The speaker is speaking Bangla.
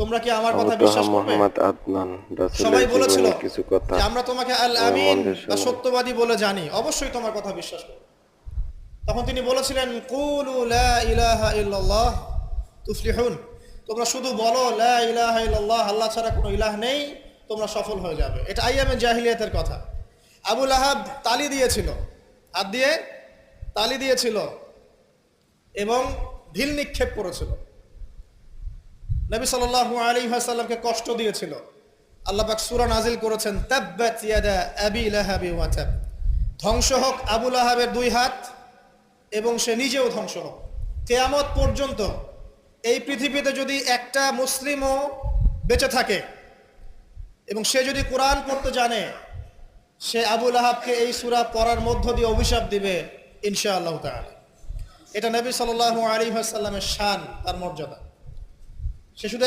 তোমরা কি আমার আবু কথা তাহা বিশ্বাস করবে? মোহাম্মদ আদনান, সবাই রাসূলের বলেছিল জীবনের কিছু কথা যে আমরা তোমাকে আল আমার আমিন মনকে বা শোনান। সত্যবাদী বলে জানি, অবশ্যই তোমার কথা বিশ্বাস করব। তখন তিনি বলেছিলেন, কুলু লা ইলাহা ইল্লাল্লাহ তুফলিহুন, তোমরা শুধু বলো লা ইলাহা ইল্লাল্লাহ, আল্লাহ ছাড়া কোনো ইলাহ নেই, তোমরা সফল হয়ে যাবে। এটা আইয়ামে জাহিলিয়াতের কথা। আবু লাহাব তালি দিয়েছিল, হাত দিয়ে তালি দিয়েছিল এবং ঢিল নিক্ষেপ করেছিল, নবী সাল্লাল্লাহু আলাইহি ওয়াসাল্লামকে কষ্ট দিয়েছিল। আল্লাহ পাক সূরা নাজিল করেছেন, তাব্বাত ইয়াদা আবি লাহাবি ওয়া তাব, ধ্বংস হোক আবু লাহাবের দুই হাত এবং সে নিজেও ধ্বংস হোক। কিয়ামত পর্যন্ত এই পৃথিবীতে যদি একটা মুসলিমও বেঁচে থাকে এবং সে যদি কোরআন পড়তে জানে, সে আবু লাহাবকে এই সূরা পড়ার মধ্য দিয়ে অভিশাপ দিবে ইনশাআল্লাহ তাআলা। এটা নবী সাল্লাল্লাহু আলাইহি ওয়াসাল্লামের শান, তার মর্যাদা। সে শুধু